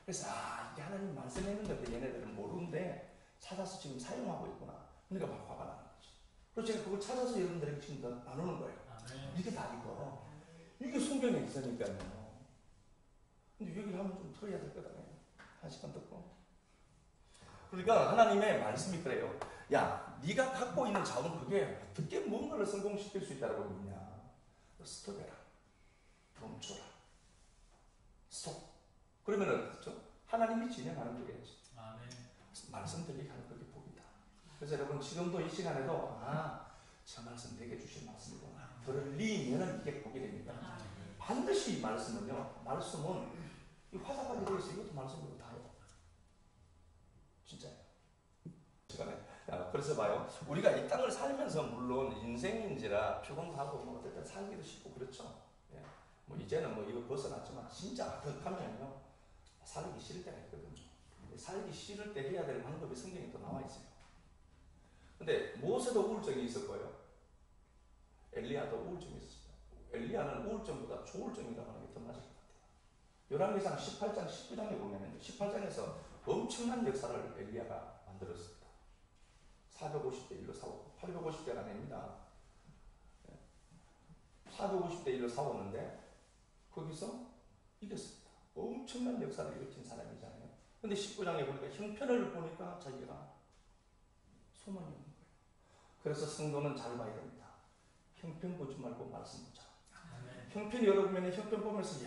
그래서 이게 하나님 말씀했는데 얘네들은 모르는데 찾아서 지금 사용하고 있구나. 그러니까 막 화가 나는 거죠. 그래서 제가 그걸 찾아서 여러분들에게 지금 나누는 거예요. 이게 다 이거. 이게 성경에 있으니까요. 근데 여기 하면 좀 틀어야 될 거잖아요. 한 시간 듣고. 그러니까 하나님의 말씀이 그래요. 야, 네가 갖고 있는 자원 그게 어떻게 뭔가를 성공시킬 수 있다고 믿냐. 스톱해라. 멈춰라. 스톱. 그러면은 그렇죠? 하나님이 진행하는 거겠지. 말씀 들리게 하는 그게 복이다. 그래서 여러분 지금도 이 시간에도 저 말씀 내게 주신 말씀이구나. 들리면은 이게 복이 됩니다. 반드시 이 말씀은요. 말씀은 이 화자까지 되어 있어요. 이것도 말씀으로 다요. 진짜요. 그래서 봐요. 우리가 이 땅을 살면서 물론 인생인지라 피곤도 하고 뭐 어쨌든 살기도 쉽고 그렇죠. 예. 뭐 이제는 뭐 이거 벗어났지만 진짜 가득하면요 살기 싫을 때가 있거든요. 살기 싫을 때 해야 될 방법이 성경에 또 나와 있어요. 근데 모세도 우울증이 있을 거예요. 엘리야도 우울증이 있었어요. 엘리야는 우울증보다 조울증이라고 하는 게 더 맞을 것 같아요. 열왕기상 18장 19장에 보면 18장에서 엄청난 역사를 엘리야가 만들었습니다. 450대 1로 싸웠고 850대가 아닙니다. 450대 1로 싸웠는데 거기서 이겼습니다. 엄청난 역사를 일으킨 사람이잖아요. 근데 19장에 보니까 형편을 보니까 자기가 소망이 없는 거예요. 그래서 성도는 잘 봐야 됩니다. 형편 보지 말고 말씀 보자. 형편이 여러 보면 형편 보면서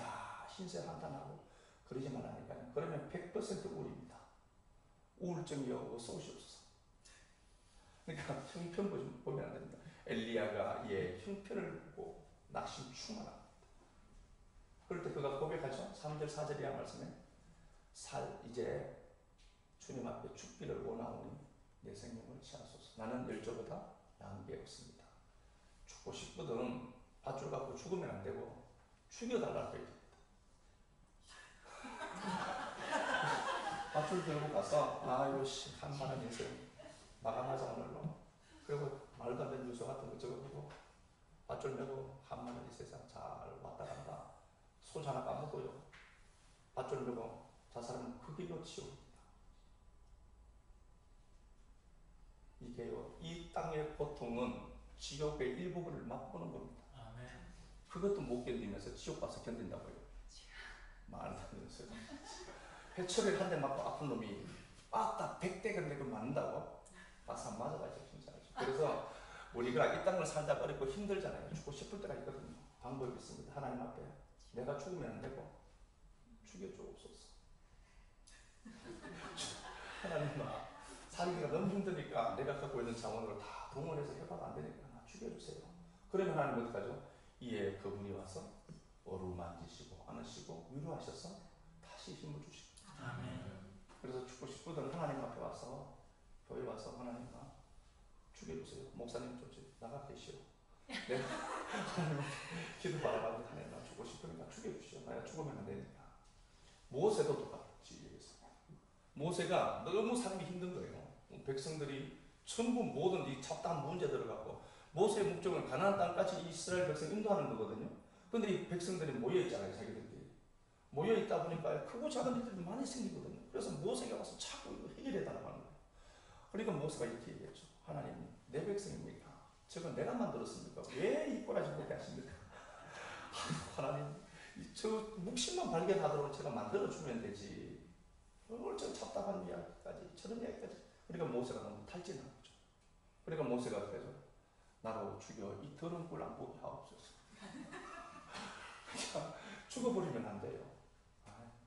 신세 한탄하고 그러지 말라니까요. 그러면 100% 우울입니다. 우울증이 오고 쏘시옵소서. 그러니까 형편 보면 안 됩니다. 엘리야가 형편을 보고 낙심 충만합니다. 그럴 때 그가 고백하죠. 3절 4절 이하 말씀에 이제 주님 앞에 죽기를 원하오니 내 생명을 취하소서. 나는 열조보다 나은 게 없습니다. 죽고 싶거든 밧줄 갖고 죽으면 안 되고 죽여달라고 얘기합니다. 밧줄 들고 가서 아이고 한마는 인생 마감하자 오늘로. 그리고 말도 안 되는 뉴스 같은 거 적어보고 밧줄 메고 한마는 이 세상 잘 왔다 간다. 손 하나 까먹고요. 밧줄 메고 저 사람은 그 길로 치웁니다. 이게요, 이 땅의 고통은 지옥의 일부분을 맛보는 겁니다. 아멘. 그것도 못 견디면서 지옥 가서 견딘다고요. 말도 안 되는 소리. 회초리를 한 대 맞고 아픈 놈이 빡딱 100대가 내고 맞는다고? 박수 안 맞아가지고 진짜. 그래서 우리가 이 땅을 살다 어렵고 힘들잖아요. 죽고 싶을 때가 있거든요. 방법이 있습니다. 하나님 앞에 내가 죽으면 안 되고 죽여주옵소서. 하나님아, 살기가 너무 힘드니까 내가 갖고 있는 자원으로 다 동원해서 해봐도 안 되니까 나 죽여주세요. 그러면 하나님 어떡하죠? 이에 그분이 와서 어루만지시고 안으시고 위로하셔서 다시 힘을 주시고. 아멘. 그래서 죽고 싶거든 하나님 앞에 와서 교회 와서 하나님아 죽여주세요. 목사님 좀 나가 계시오. 내가 하나님 앞에 기도 바라가고 다니나 죽고 싶으니까 죽여주시오. 내가 죽으면 안 되니까. 모세도 똑같이 얘기했어요. 모세가 너무 살기 힘든 거예요. 백성들이 전부 모든 이 잡다한 문제들을 갖고 모세의 목적은 가나안 땅까지 이스라엘 백성 인도하는 거거든요. 근데 이 백성들이 모여 있잖아요. 자기들끼리 모여 있다 보니까 크고 작은 일들이 많이 생기거든요. 그래서 모세가 와서 자꾸 이거 해결해 달라고 하는 거예요. 그러니까 모세가 이렇게 얘기했죠. 하나님, 내 백성입니까? 저건 내가 만들었습니까? 왜 이 꼬라지 못게 하십니까? 하나님, 저 묵신만 발견하도록 제가 만들어주면 되지. 얼마나 답답한 이야기까지, 저런 이야기까지. 그러니까 모세가 너무 탈진한 거죠. 그러니까 모세가 그래서 나로 죽여 이 더러운 꼴 안 보게 하옵소서. 죽어버리면 안 돼요.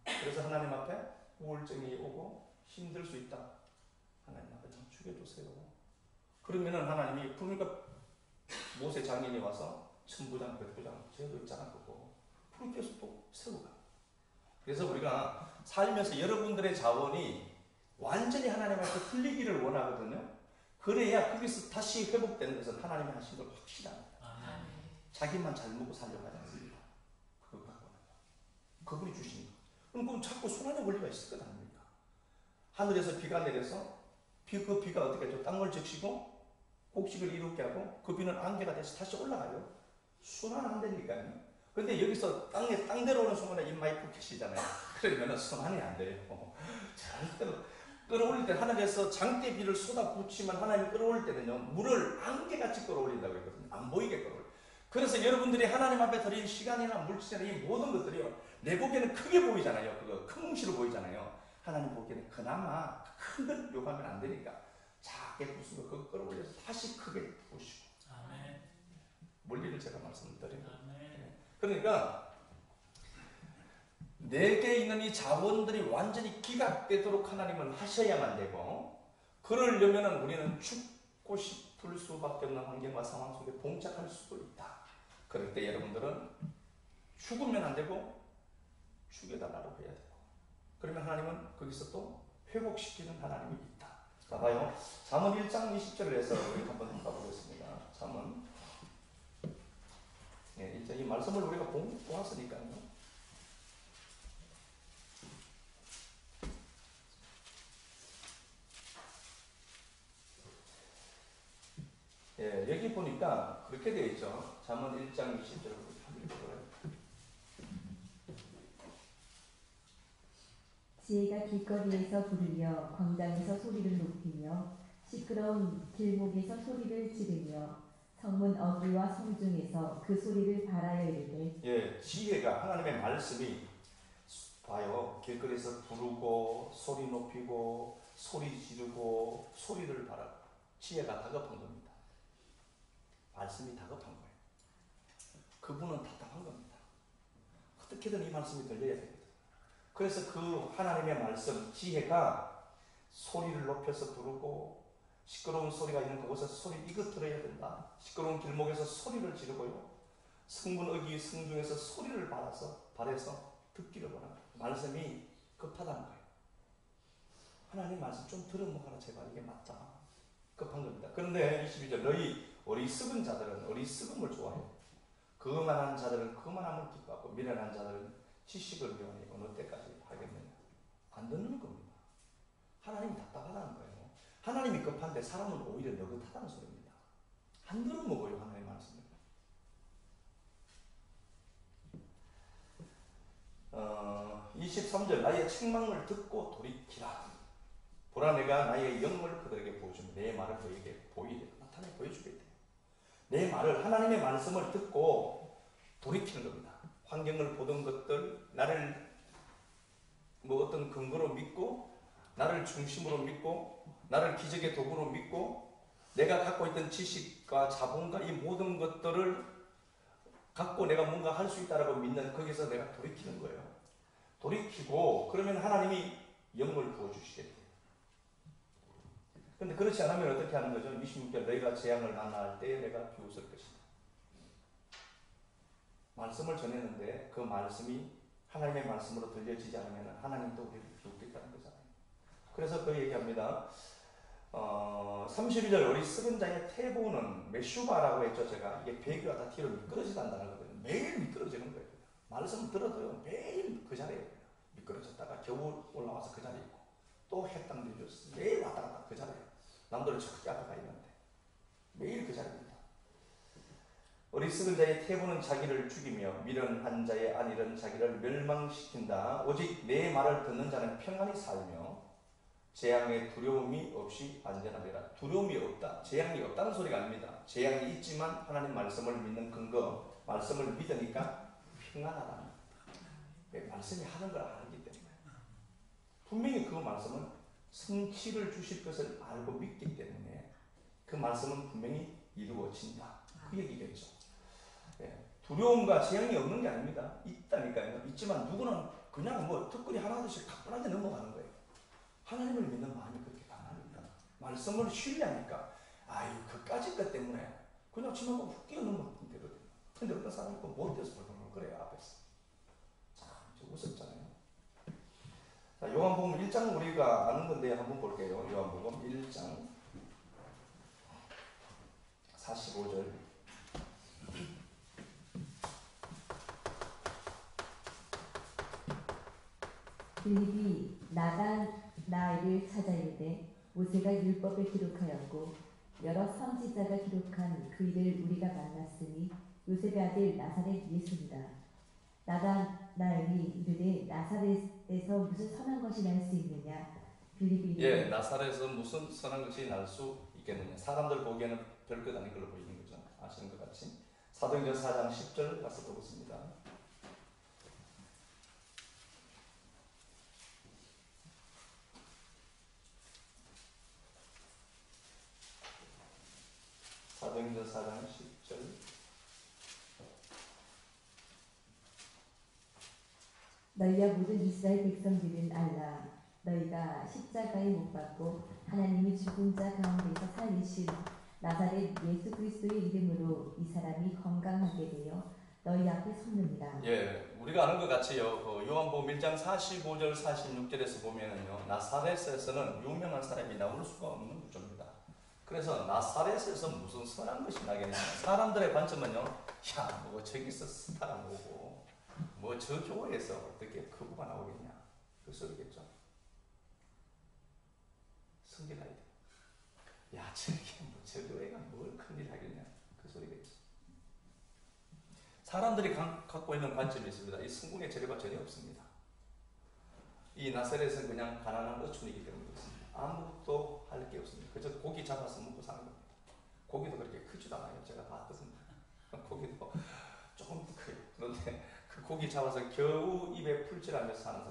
그래서 하나님 앞에 우울증이 오고 힘들 수 있다. 하나님 앞에 좀 죽여주세요. 그러면은 하나님이 그러니까 모세 장인이 와서 천부장, 백부장 죄도 있잖아 그거 그렇게 해서 또 세우가. 그래서 우리가 살면서 여러분들의 자원이 완전히 하나님 앞에 풀리기를 원하거든요. 그래야 거기서 다시 회복되는 것은 하나님이 하신 걸 확실합니다. 아멘. 자기만 잘 먹고 살려고 하지 않습니다. 그거 갖고는 그분이 주신 거. 그럼 자꾸 손안에 원리가 있을 것 아닙니까? 하늘에서 비가 내려서 그 비가 어떻게 하죠? 땅을 적시고 곡식을 이롭게 하고 그 비는 안개가 돼서 다시 올라가요. 순환 안 되니까요. 근데 여기서 땅 내려오는 순간에 입마이 푹해시잖아요. 그러면 순환이 안 돼요. 절대로 끌어올릴 때 하나님께서 장대비를 쏟아붓지만 하나님이 끌어올릴 때는요 물을 안개같이 끌어올린다고 했거든요. 안 보이게 끌어올려. 그래서 여러분들이 하나님 앞에 드린 시간이나 물질이나 이 모든 것들이요 내 보기에는 크게 보이잖아요. 그거 큰 뭉치로 보이잖아요. 하나님 보기에는 그나마 큰 걸 요구하면 안 되니까 작게 부수고 그거 끌어올려서 다시 크게 부시고. 아멘. 원리를 제가 말씀드립니다. 아멘. 그러니까 내게 있는 이 자원들이 완전히 기각되도록 하나님은 하셔야만 되고, 그러려면 우리는 죽고 싶을 수밖에 없는 환경과 상황 속에 봉착할 수도 있다. 그럴 때 여러분들은 죽으면 안 되고 죽여달라고 해야 되고, 그러면 하나님은 거기서 또 회복시키는 하나님이 있다. 자, 봐요. 잠언 1장 20절을 해서 우리 한번 가보겠습니다. 잠언. 네, 이제 이 말씀을 우리가 보았으니까요. 예, 여기 보니까 그렇게 되어 있죠. 잠언 1장 20절을 읽어볼까요? 지혜가 길거리에서 부르며 광장에서 소리를 높이며 시끄러운 길목에서 소리를 지르며 성문 어귀와 성중에서 그 소리를 발하여 이르되. 예, 지혜가 하나님의 말씀이 봐요. 길거리에서 부르고 소리 높이고 소리 지르고 소리를 발하고 지혜가 다급한 겁니다. 말씀이 다급한 거예요. 그분은 답답한 겁니다. 어떻게든 이 말씀이 들려야 됩니다. 그래서 그 하나님의 말씀, 지혜가 소리를 높여서 부르고 시끄러운 소리가 있는 그곳에서 소리 이거 들어야 된다. 시끄러운 길목에서 소리를 지르고요. 성문어기 성중에서 소리를 발해서 듣기를 원합니다. 말씀이 급하다는 거예요. 하나님 말씀 좀 들어먹어라 제발. 이게 맞다. 급한 겁니다. 그런데 22절 너희 어리석은 자들은 어리석음을 좋아해요. 거만한 자들은 거만함을 기뻐하고 미련한 자들은 지식을 배우니 어느 때까지 하겠느냐. 안 듣는 겁니다. 하나님이 답답하다는 거예요. 하나님이 급한데 사람은 오히려 느긋하다는 소리입니다. 안 들어먹어요 하나님의 말씀을. 23절 나의 책망을 듣고 돌이키라. 보라 내가 나의 영을 그들에게 보여주며 내 말을 그에게 나타내 보여주게 돼요. 내 말을 하나님의 말씀을 듣고 돌이키는 겁니다. 환경을 보던 것들 나를 어떤 근거로 믿고 나를 중심으로 믿고 나를 기적의 도구로 믿고 내가 갖고 있던 지식과 자본과 이 모든 것들을 갖고 내가 뭔가 할 수 있다라고 믿는 거기서 내가 돌이키는 거예요. 돌이키고 그러면 하나님이 영을 부어주시겠대요. 근데 그렇지 않으면 어떻게 하는 거죠? 26절 너희가 재앙을 만날 때 내가 비웃을 것이다. 말씀을 전했는데 그 말씀이 하나님의 말씀으로 들려지지 않으면 하나님도 우리를 비웃겠다는 거잖아요. 그래서 그 얘기합니다. 32절 어리석은 자의 태보는 메슈바라고 했죠. 제가 이게 배기가 뒤로 미끄러지단다는 거거든요. 매일 미끄러지는 거예요. 말씀 들어도요 매일 그 자리에 미끄러졌다가 겨우 올라와서 그 자리에 있고 또 해땅 뒤졌어. 매일 왔다 갔다 그 자리에. 남들은 저기 앞에 가 있는데 매일 그 자리입니다. 어리석은 자의 태보는 자기를 죽이며 미련한 자의 안일은 자기를 멸망시킨다. 오직 내 말을 듣는 자는 평안히 살며 재앙의 두려움이 없이 안전하리라. 두려움이 없다. 재앙이 없다는 소리가 아닙니다. 재앙이 있지만 하나님 말씀을 믿는 근거, 말씀을 믿으니까 평안하다는 겁니다. 왜? 말씀이 하는 걸 알기 때문에. 분명히 그 말씀은 성취를 주실 것을 알고 믿기 때문에 그 말씀은 분명히 이루어진다. 그 얘기겠죠. 예. 두려움과 재앙이 없는 게 아닙니다. 있다니까요. 있지만 누구는 그냥 턱걸이 하나둘씩 가뿐하게 넘어가는 거예요. 하나님을 믿는 마음이 그렇게 강하니까 말씀을 신뢰하니까 그까짓 것 때문에 그냥 지나고 훅 뛰어넘으면 되거든요. 근데 어떤 사람은 못 돼서 벌벌 그래요 앞에서. 참 웃었잖아요. 자, 요한복음 1장 우리가 아는 건데 한번 볼게요. 요한복음 1장 45절 빌립이 나를 찾아 이르되 모세가 율법에 기록하였고 여러 선지자가 기록한 그 일을 우리가 만났으니 요셉의 아들 나사렛 예수니라. 나다나엘이 이르되 나사렛에서 무슨 선한 것이 날 수 있느냐. 빌립이 예, 나사렛에서 무슨 선한 것이 날 수 있겠느냐. 사람들 보기에는 별것 아닌 걸로 보이는 거죠. 아시는 것 같이. 사도행전 4장 10절 가서 보겠습니다. 사도행전 4장 10절 너희와 모든 이스라엘 백성들은 알라. 너희가 십자가에 못 박고 하나님이 죽은 자 가운데서 살리신 나사렛 예수 그리스도의 이름으로 이 사람이 건강하게 되어 너희 앞에 섰느니라. 예, 우리가 아는 것 같이요. 요한복음 1장 45절 46절에서 보면은요. 나사렛에서는 유명한 사람이 나올 수가 없는 구조입니다. 그래서 나사렛에서 무슨 선한 것이 나겠냐. 사람들의 관점은요. 저기서 스타가 나오고 저 교회에서 어떻게 크고가 나오겠냐. 그 소리겠죠. 성질나야 돼. 저 교회가 뭘 큰일 하겠냐. 그 소리겠죠. 사람들이 갖고 있는 관점이 있습니다. 이 성공의 재료가 전혀 없습니다. 이 나사렛은 그냥 가난한 어촌이기 때문에 그렇습니다. 아무것도 할 게 없습니다. 그저 고기 잡아서 먹고 사는 겁니다. 고기도 그렇게 크지도 않아요. 제가 봤거든요. 고기도 조금 커요. 그런데 그 고기 잡아서 겨우 입에 풀칠하며 사는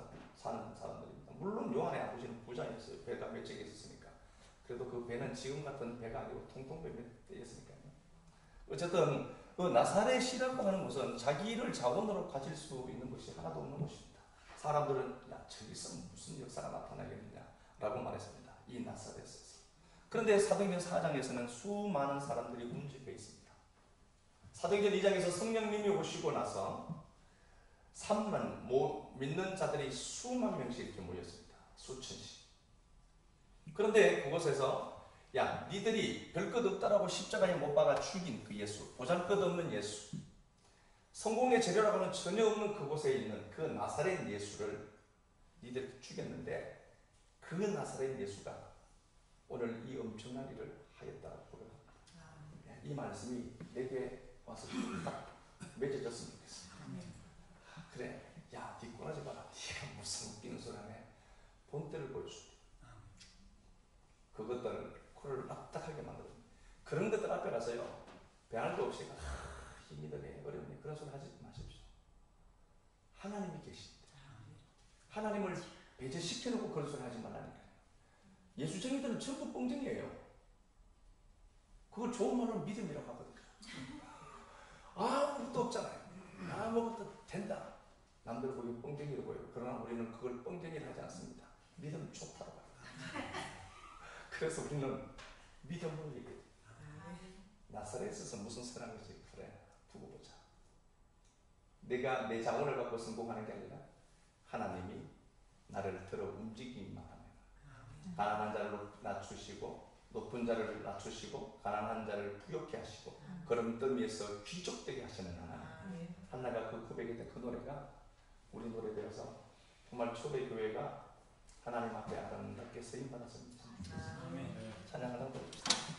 사람들입니다. 물론 요한의 아버지는 부자였어요. 배가 몇 척이 있었으니까. 그래도 그 배는 지금 같은 배가 아니고 통통배 배였으니까요. 어쨌든 그 나사렛이라고 하는 것은 자기를 자원으로 가질 수 있는 것이 하나도 없는 것입니다. 사람들은 저기서 무슨 역사가 나타나겠느냐 라고 말했습니다. 이 나사렛에서. 그런데 사도행전 4장에서는 수많은 사람들이 움직여 있습니다. 사도행전 2장에서 성령님이 오시고 나서 3만 믿는 자들이 수만 명씩 이렇게 모였습니다. 수천씩. 그런데 그곳에서 야, 니들이 별것 없다라고 십자가에 못 박아 죽인 그 예수, 보잘것없는 예수, 성공의 재료라고는 전혀 없는 그곳에 있는 그 나사렛 예수를 니들이 죽였는데 그 나사렛 예수가 오늘 이 엄청난 일을 하였다고 고백합니다. 이 말씀이 내게 와서 딱 맺어졌으면 좋겠어. 그래, 야, 니 꼬라지 마라. 니가 무슨 웃기는 소리 하네. 본때를 보여주고 그것들을 코를 납작하게 만들어줍니다. 그런 것들 앞에 가서요, 배알도 없이 힘이 드네, 어려우니 그런 소리 하지 마십시오. 하나님이 계십니다. 하나님을 배제시켜놓고 그런 소리 하지 말라니까요. 예수쟁이들은 전부 뻥쟁이에요. 그걸 좋은 말로 믿음이라고 하거든요. 아무것도 없잖아요. 아무것도 된다. 남들 보기 뻥쟁이로 보여요. 그러나 우리는 그걸 뻥쟁이를 하지 않습니다. 믿음 좋다고 봐요. 그래서 우리는 믿음을 얘기해요. 나사렛에서 무슨 사람이지? 그래, 두고 보자. 내가 내 자원을 갖고 성공하는 게 아니라 하나님이 나를 들어 움직이기만 하면 가난한 자를 낮추시고 높은 자를 낮추시고 가난한 자를 부욕케 하시고 그런 뜸에서 귀족되게 하시는 하나님. 한나가 그 고백했던 그 노래가 우리 노래 되어서 정말 초대교회가 하나님 앞에 아름답게 쓰임받았습니다. 찬양을 하고 있습니다.